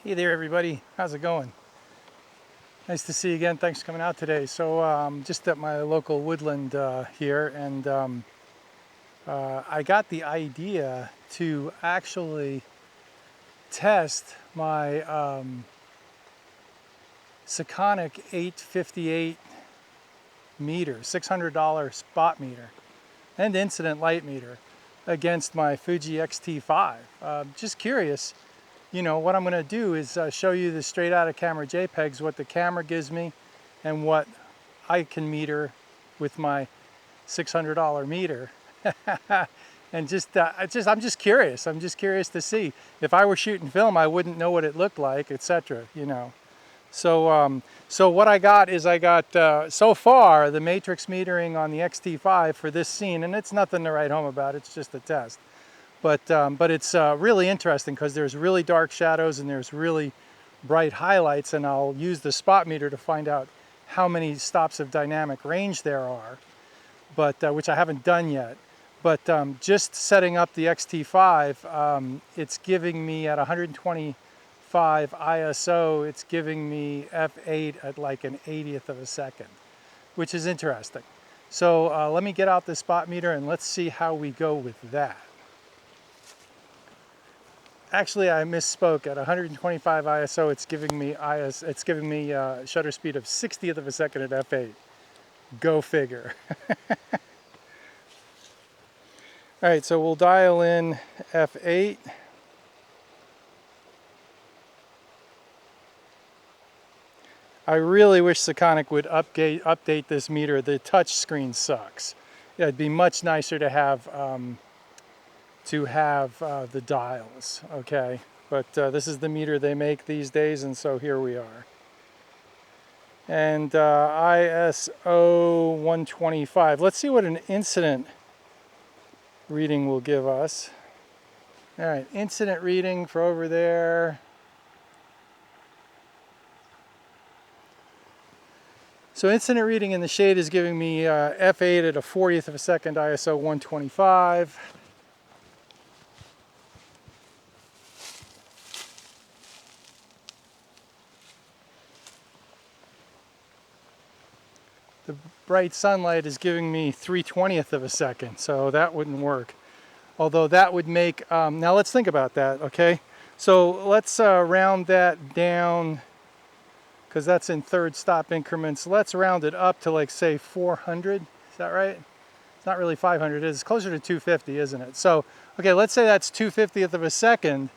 Hey there everybody, how's it going? Nice to see you again, thanks for coming out today. So just at my local woodland here, and I got the idea to actually test my Sekonic 858 meter, $600 spot meter and incident light meter against my Fuji X-T5. Just curious. You know, what I'm going to do is show you the straight out of camera JPEGs, what the camera gives me and what I can meter with my $600 meter. And I'm just curious. I'm just curious to see. If I were shooting film, I wouldn't know what it looked like, etc. You know. So what I got is so far the matrix metering on the X-T5 for this scene, and it's nothing to write home about. It's just a test. But it's really interesting because there's really dark shadows and there's really bright highlights, and I'll use the spot meter to find out how many stops of dynamic range there are, which I haven't done yet. But just setting up the X-T5, it's giving me at 125 ISO, it's giving me f8 at like an 80th of a second, which is interesting. So let me get out the spot meter and let's see how we go with that. Actually, I misspoke. At 125 ISO, it's giving me shutter speed of 60th of a second at f8. Go figure. All right, so we'll dial in f8. I really wish Sekonic would update this meter. The touch screen sucks. Yeah, it'd be much nicer to have the dials, okay? But this is the meter they make these days, and so here we are. And ISO 125. Let's see what an incident reading will give us. All right, incident reading for over there. So incident reading in the shade is giving me f8 at a 40th of a second, ISO 125. The bright sunlight is giving me 3/20th of a second, so that wouldn't work. Although that would make, now let's think about that, okay? So let's round that down, because that's in third stop increments. Let's round it up to, like, say 400, is that right? It's not really 500, it's closer to 250, isn't it? So, okay, let's say that's 2/50th of a second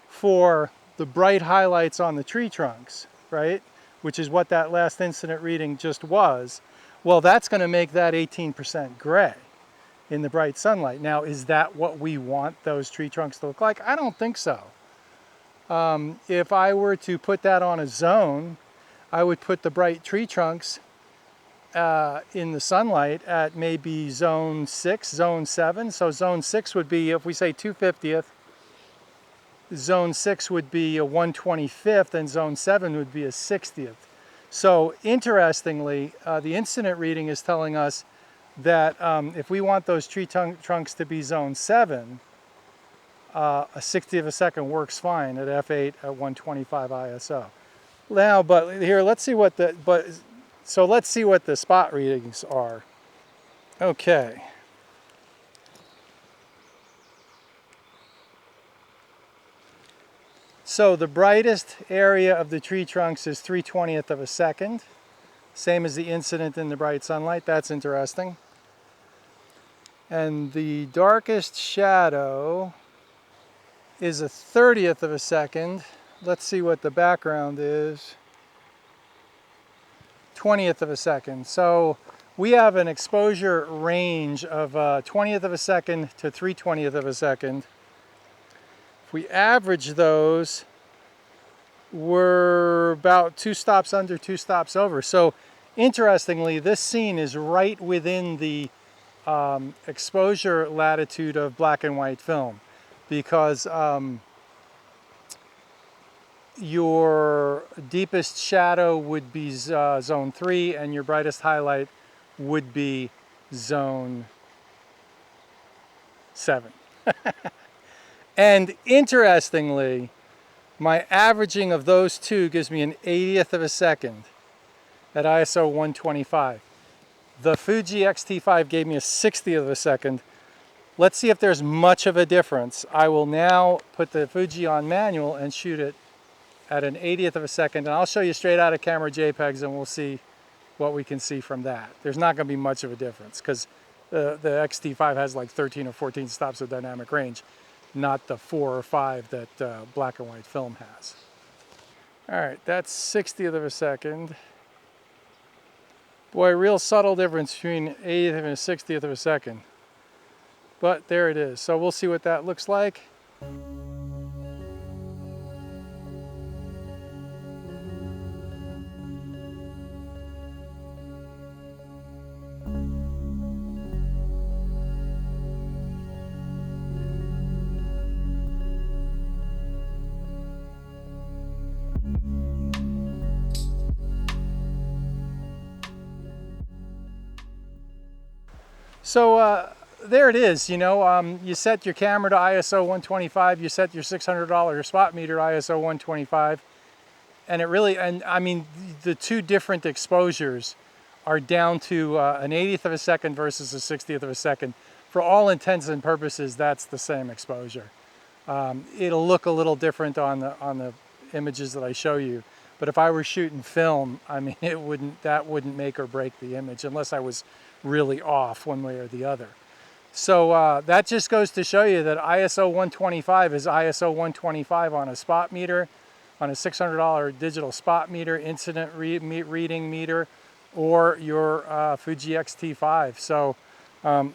for the bright highlights on the tree trunks, right? Which is what that last incident reading just was. Well, that's going to make that 18% gray in the bright sunlight. Now, is that what we want those tree trunks to look like? I don't think so. If I were to put that on a zone, I would put the bright tree trunks in the sunlight at maybe zone 6, zone 7. So zone 6 would be, if we say 2/50th, zone 6 would be a 1/25th, and zone 7 would be a 60th. So interestingly, the incident reading is telling us that if we want those tree trunks to be zone 7, a 60th of a second works fine at f8 at 125 ISO. Now, but here, let's see what let's see what the spot readings are. Okay. So the brightest area of the tree trunks is 3/20th of a second. Same as the incident in the bright sunlight. That's interesting. And the darkest shadow is a 30th of a second. Let's see what the background is. 20th of a second. So we have an exposure range of 20th of a second to 3/20th of a second. If we average those, we're about 2 stops under, 2 stops over. So interestingly, this scene is right within the exposure latitude of black and white film, because your deepest shadow would be zone 3 and your brightest highlight would be zone 7. And interestingly, My averaging of those two gives me an 80th of a second at ISO 125. The Fuji X-T5 gave me a 60th of a second. Let's see if there's much of a difference. I will now put the Fuji on manual and shoot it at an 80th of a second, and I'll show you straight out of camera JPEGs and we'll see what we can see from that. There's not going to be much of a difference because the X-T5 has like 13 or 14 stops of dynamic range, not the 4 or 5 that black and white film has. All right, that's 60th of a second. Boy, real subtle difference between 80th and a 60th of a second. But there it is. So we'll see what that looks like. So there it is. You know, you set your camera to ISO 125, you set your $600 spot meter ISO 125, and it really, and I mean, the two different exposures are down to an 80th of a second versus a 60th of a second. For all intents and purposes, that's the same exposure. It'll look a little different on the images that I show you, but if I were shooting film, I mean, that wouldn't make or break the image unless I was really off one way or the other. So that just goes to show you that ISO 125 is ISO 125 on a spot meter, on a $600 digital spot meter, incident reading meter, or your Fuji X-T5. So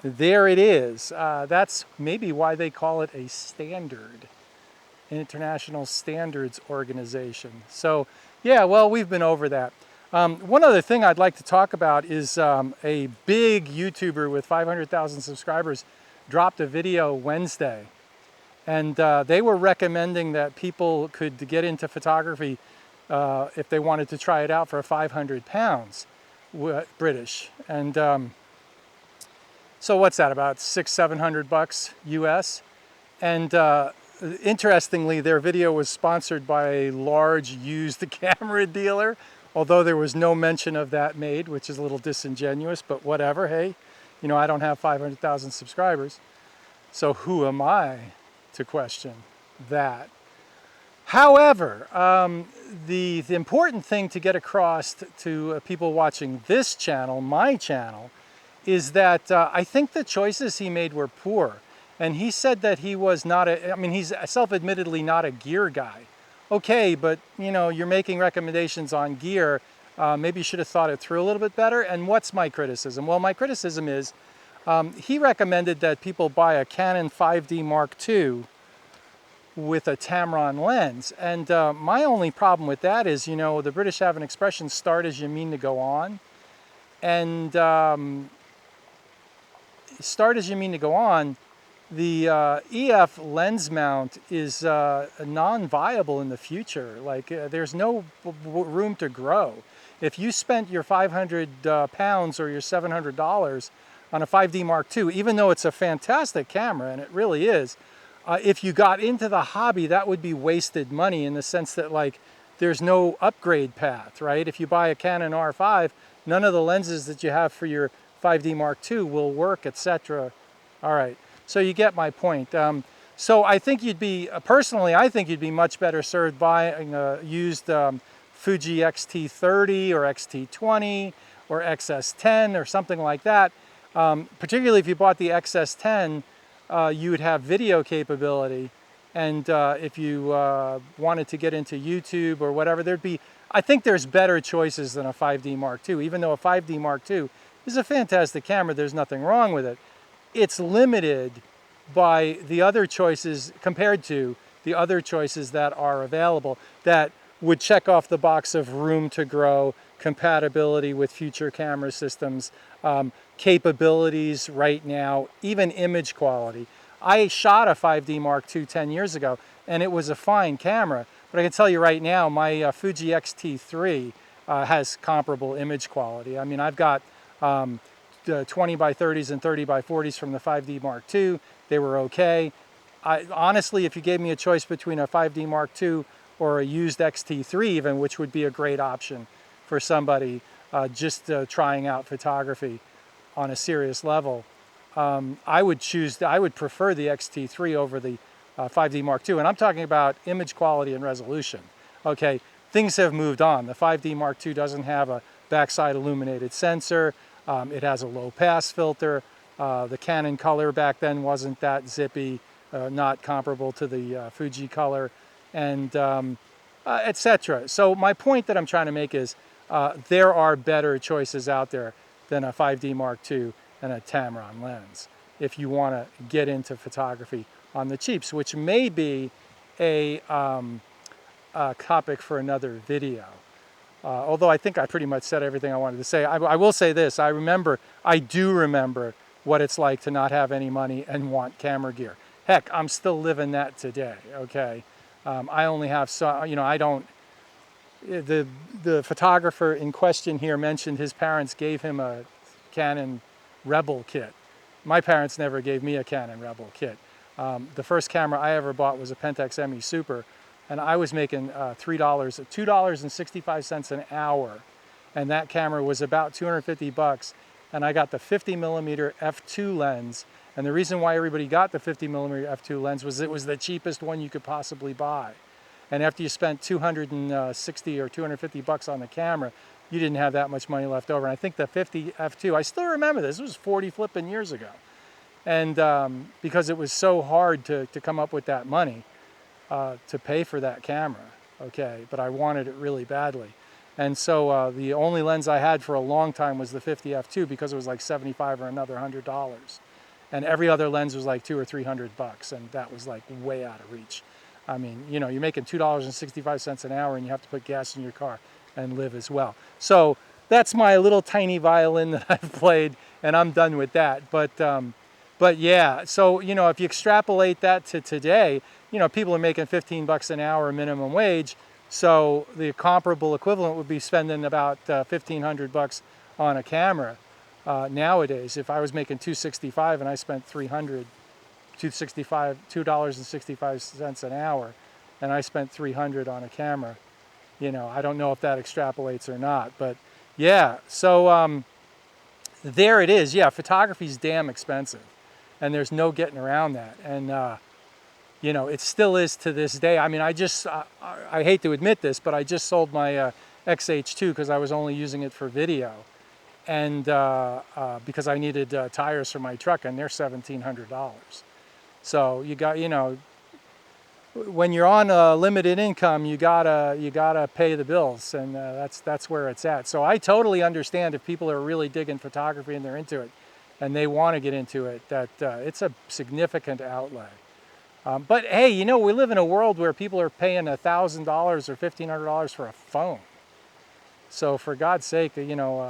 there it is. That's maybe why they call it a standard, International Standards Organization. So yeah, well, we've been over that. One other thing I'd like to talk about is a big YouTuber with 500,000 subscribers dropped a video Wednesday, and they were recommending that people could get into photography if they wanted to try it out for 500 pounds British. And so what's that, about $600-700 US? And interestingly, their video was sponsored by a large used camera dealer, although there was no mention of that made, which is a little disingenuous, but whatever. Hey, you know, I don't have 500,000 subscribers, so who am I to question that? However, the important thing to get across to people watching this channel, my channel, is that I think the choices he made were poor. And he said that he was not I mean, he's self-admittedly not a gear guy. Okay, but you know, you're making recommendations on gear. Maybe you should have thought it through a little bit better. And what's my criticism? Well, my criticism is he recommended that people buy a Canon 5D Mark II with a Tamron lens. And my only problem with that is, you know, the British have an expression, start as you mean to go on. And start as you mean to go on, the EF lens mount is non-viable in the future. Like there's no room to grow. If you spent your 500 pounds or your $700 on a 5D Mark II, even though it's a fantastic camera, and it really is, if you got into the hobby, that would be wasted money in the sense that like there's no upgrade path, right? If you buy a Canon R5, none of the lenses that you have for your 5D Mark II will work, etc. All right. So you get my point. So I think you'd be, personally, I think you'd be much better served buying a used Fuji X-T30 or X-T20 or XS10 or something like that. Particularly if you bought the XS10, you would have video capability. And if you wanted to get into YouTube or whatever, I think there's better choices than a 5D Mark II. Even though a 5D Mark II is a fantastic camera, there's nothing wrong with it. It's limited by the other choices compared to the other choices that are available that would check off the box of room to grow, compatibility with future camera systems, capabilities right now, even image quality. I shot a 5D Mark II 10 years ago and it was a fine camera, but I can tell you right now my Fuji X-T3 has comparable image quality. I mean, I've got 20 by 30s and 30 by 40s from the 5D Mark II. They were okay. Honestly, if you gave me a choice between a 5D Mark II or a used X-T5 even, which would be a great option for somebody just trying out photography on a serious level, I would prefer the X-T5 over the 5D Mark II. And I'm talking about image quality and resolution. Okay, things have moved on. The 5D Mark II doesn't have a backside illuminated sensor. It has a low pass filter. The Canon color back then wasn't that zippy, not comparable to the Fuji color, and etc. So my point that I'm trying to make is there are better choices out there than a 5D Mark II and a Tamron lens if you want to get into photography on the cheaps, which may be a topic for another video. Although I think I pretty much said everything I wanted to say. I will say this, I do remember what it's like to not have any money and want camera gear. Heck, I'm still living that today, okay? I only have some, you know, I don't, the photographer in question here mentioned his parents gave him a Canon Rebel kit. My parents never gave me a Canon Rebel kit. The first camera I ever bought was a Pentax ME Super, and I was making $2.65 an hour, and that camera was about 250 bucks, and I got the 50mm f2 lens, and the reason why everybody got the 50mm f2 lens was it was the cheapest one you could possibly buy. And after you spent 260 or 250 bucks on the camera, you didn't have that much money left over. And I think the 50 f2, I still remember this was 40 flipping years ago. And because it was so hard to come up with that money to pay for that camera, okay, but I wanted it really badly. And so the only lens I had for a long time was the 50 f2 because it was like 75 or another $100. And every other lens was like 200 or 300 bucks, and that was like way out of reach. I mean, you know, you're making $2.65 an hour and you have to put gas in your car and live as well. So that's my little tiny violin that I've played, and I'm done with that. But yeah, so, you know, if you extrapolate that to today, you know, people are making 15 bucks an hour minimum wage. So the comparable equivalent would be spending about 1,500 bucks on a camera nowadays. If I was making $2.65 and I spent $2.65 an hour, and I spent $300 on a camera, you know, I don't know if that extrapolates or not, but yeah. So there it is. Yeah, photography's damn expensive, and there's no getting around that. And you know, it still is to this day. I mean, I hate to admit this, but I just sold my XH2 because I was only using it for video, and because I needed tires for my truck, and they're $1,700. So you got, you know, when you're on a limited income, you gotta pay the bills, and that's where it's at. So I totally understand if people are really digging photography and they're into it, and they want to get into it, that it's a significant outlay. But hey, you know, we live in a world where people are paying $1,000 or $1,500 for a phone. So for God's sake, you know,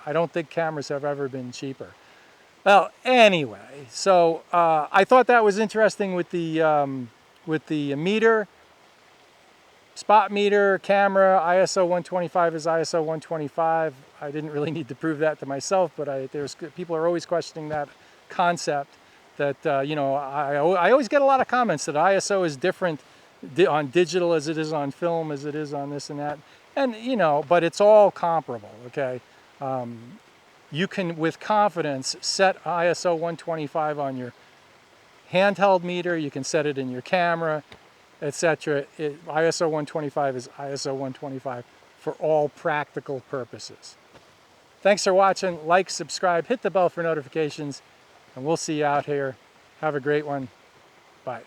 I don't think cameras have ever been cheaper. Well, anyway, so I thought that was interesting with the meter, spot meter, camera, ISO 125 is ISO 125. I didn't really need to prove that to myself, but people are always questioning that concept. That, you know, I always get a lot of comments that ISO is different on digital as it is on film, as it is on this and that. And, you know, but it's all comparable, okay? You can, with confidence, set ISO 125 on your handheld meter. You can set it in your camera, etc. ISO 125 is ISO 125 for all practical purposes. Thanks for watching. Like, subscribe, hit the bell for notifications, and we'll see you out here. Have a great one. Bye.